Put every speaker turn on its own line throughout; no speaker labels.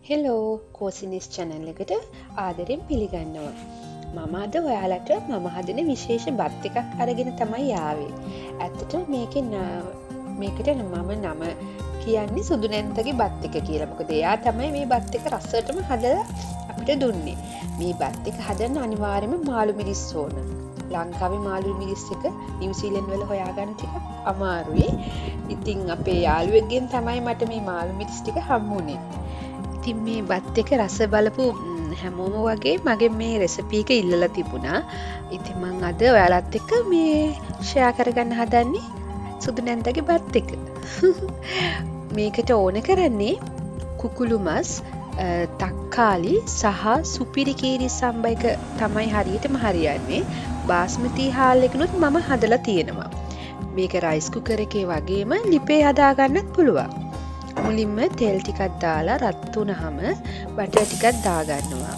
Hello කෝසිනිස් channel එකට ආදරෙන් පිළිගන්නවා. මම අද ඔයාලට මම හදන විශේෂ බත් එකක් අරගෙන තමයි යාවේ. ඇත්තට මේකට මම නම කියන්නේ සුදු නැන්තගේ බත් එක කියලා. මොකද එයා තමයි මේ බත් එක රස්සටම හදලා අපිට දුන්නේ. මේ බත් එක හදන්න අනිවාර්යයෙන්ම මාළු මිරිස් ඕන. ලංකාවේ මාළු මිරිස් එක නිව්සීලන්ත වල හොයාගන්න ටිකක් අමාරුයි. ඉතින් අපේ යාළුවෙක්ගෙන් තමයි මට මේ මාළු මිරිස් ටික හම්බුනේ. ඉතින් මේ බත් එක රස බලපු හැමෝම වගේ මගේ මේ රෙසිපි එක ඉල්ලලා තිබුණා. ඉතින් මං අද ඔයාලත් එක්ක මේ ෂෙයා කරගන්න හදන්නේ සුදු නැන්දගේ බත් එක. මේකට ඕන කරන්නේ කුකුළු මස්, තක්කාලි සහ සුපිරි කීරි සම්බ එක තමයි හරියටම හරියන්නේ. බාස්මති හාල් එකනුත් මම හදලා තියෙනවා. මේක රයිස් කුකර් එකේ වගේම ලිපේ හදාගන්නත් පුළුවන්. මුලින්ම තෙල් ටිකක් දාලා රත් වුණාම බටර් ටිකක් දාගන්නවා.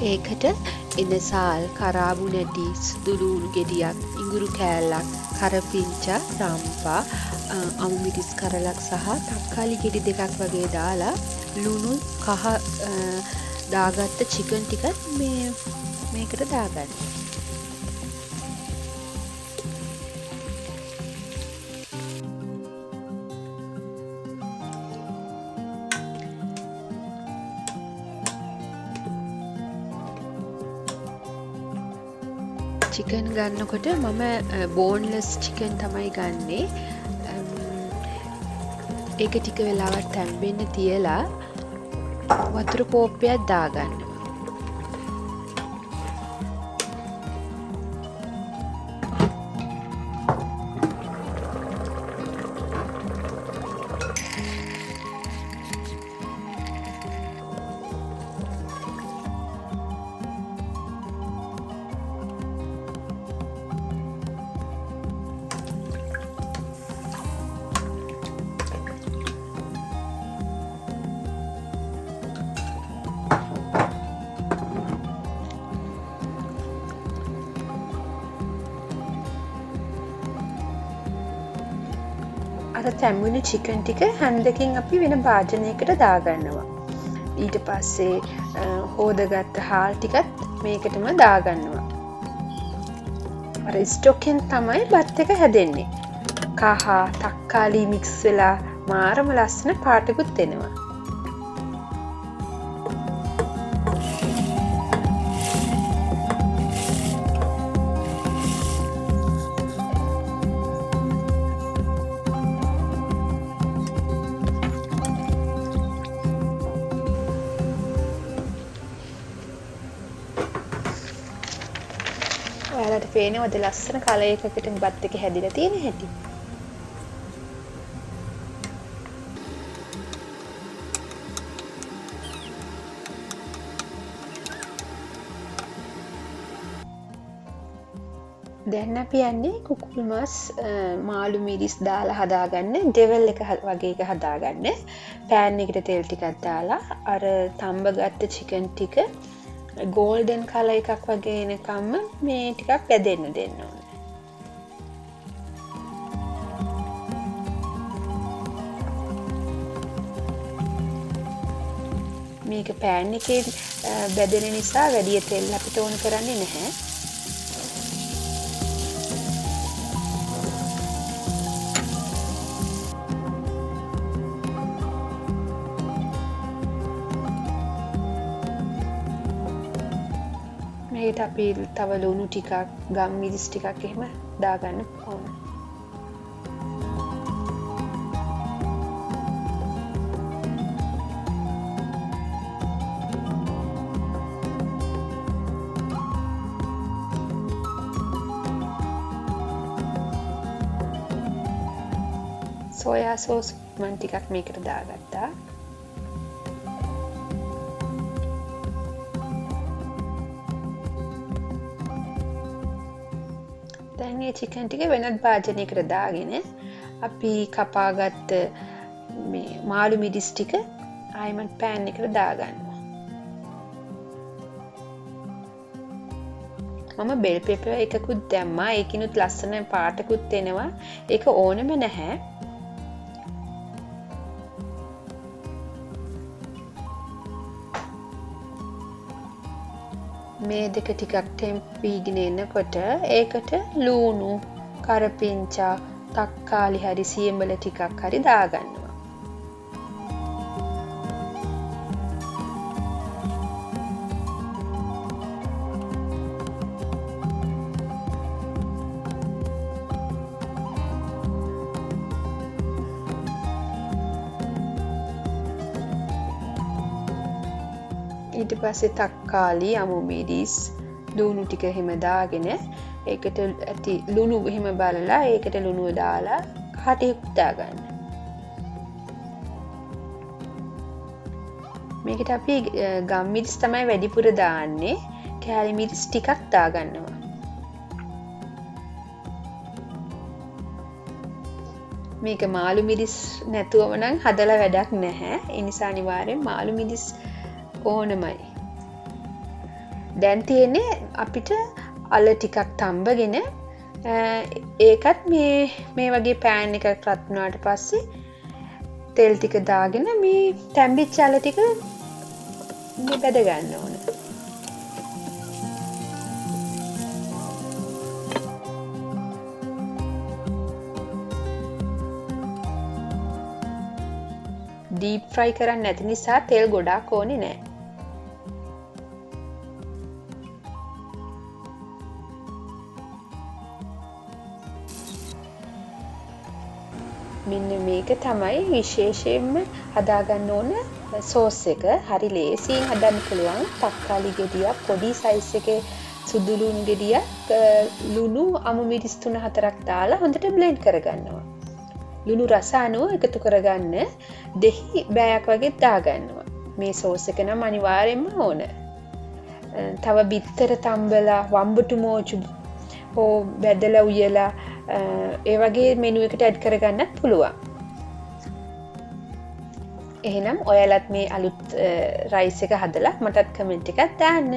ඒකට එනසාල්, කරාබු නැටි, සුදු ලූණු ගෙඩියක්, ඉඟුරු කෑල්ලක්, කරපිංචා, රම්පා, අමු මිරිස් කරලක් සහ තක්කාලි ගෙඩි දෙකක් වගේ දාලා ලුණු කහ දාගත්ත චිකන් ටිකත් මේකට දාගන්න. චිකන් ගන්නකොට මම බෝන්ලස් චිකන් තමයි ගන්නේ. ඒක ටික වෙලාවක් තැම්බෙන්න තියලා වතුර කෝප්පයක් දාගන්න. අර තැම්බුණු චිකන් ටික හැන්දකින් අපි වෙන භාජනයකට දාගන්නවා. ඊට පස්සේ හෝදගත්ත හාල් ටිකත් මේකටම දාගන්නවා. අර ස්ටොක්ෙන් තමයි බත් එක හැදෙන්නේ. කහ තක්කාලි මික්ස් වෙලා මාරම ලස්සන පාටකුත් එනවා. ඔයාලට පේනවද ලස්සන කලර් එකකට බත් එක හැදිලා තියෙන හැටි? දැන් අපි යන්නේ කුකුළු මස් මාළු මිරිස් දාලා හදාගන්න ඩෙවල් එක වගේ එක හදාගන්න. පෑන් එකට තෙල් ටිකක් දාලා අර තම්බ ගත්ත චිකන් ටික ගෝල්ඩන් කලර් එකක් වගේ එනකම්ම මේ ටිකක් වැදෙන්න දෙන්න ඕනේ. මේක පෑන් එකේ බැදෙන නිසා වැඩි තෙල් අපිට ඕන කරන්නේ නැහැ. මේකට අපි තව ලුණු ටිකක්, ගම් මිරිස් ටිකක් එහෙම දාගන්න ඕන. සෝයා සෝස් මන් ටිකක් මේකට දාගත්තා. දැන් මේ චිකන් ටික වෙනත් භාජනයකට දාගෙන අපි කපාගත්ත මේ මාළු මිරිස් ටික ආයෙමත් පෑන් එකට දාගන්නවා. මම බෙල් පෙපර් එකකුත් දැම්මා. ඒකිනුත් ලස්සන පාටකුත් එනවා. ඒක ඕනෙම නැහැ. මේ දෙක ටිකක් තෙම්පීගෙන එනකොට ඒකට ලූණු, කරපිංචා, තක්කාලි හරි සියඹල ටිකක් හරි දාගන්නවා. ඊට පස්සේ තක්කාලි, අමු මිරිස්, ලුණු ටික එහෙම දාගෙන ඒකට ඇති ලුණු එහෙම බලලා ඒකට ලුණුව දාලා කටයුතු දාගන්න. මේකට අපි ගම් මිරිස් තමයි වැඩිපුර දාන්නේ. කෑලි මිරිස් ටිකක් දාගන්නවා. මේක මාළු මිරිස් නැතුවම නම් හදලා වැඩක් නැහැ. ඒ නිසා අනිවාර්යෙන් මාළු මිරිස් ඕනමයි. දැන් තියෙන්නේ අපිට අල ටිකක් තම්බගෙන ඒකත් මේ වගේ පෑන් එකක් රත් වුණාට පස්සේ තෙල් ටික දාගෙන මේ තැම්බිච්ච අල ටික මේ බෙද ගන්න ඕන. ඩීප් ෆ්‍රයි කරන්න නැති නිසා තෙල් ගොඩාක් ඕනේ නැහැ. මෙන්න මේක තමයි විශේෂයෙන්ම හදාගන්න ඕන සෝස් එක. හරි ලේසියෙන් හදන්න පුළුවන්. තක්කාලි ගෙඩියක්, පොඩි සයිස් එකේ සුදු ලුණු ගෙඩියක්, ලුණු අමු මිරිස් 3-4ක් දාලා හොඳට බ්ලෙන්ඩ් කරගන්නවා. ලුණු රස අනුව එකතු කරගන්න දෙහි බෑයක් වගේ දාගන්නවා. මේ සෝස් එක නම් අනිවාර්යෙන්ම ඕන. තව බිත්තර තම්බලා, වම්බුටු මෝචු හෝ බැදලා උයලා ඒ වගේ මෙනු එකට ඇඩ් කරගන්නත් පුළුවන්. එහෙනම් ඔයාලත් මේ අලුත් රයිස් එක හදලා මටත් කමෙන්ට් එකක් දාන්න.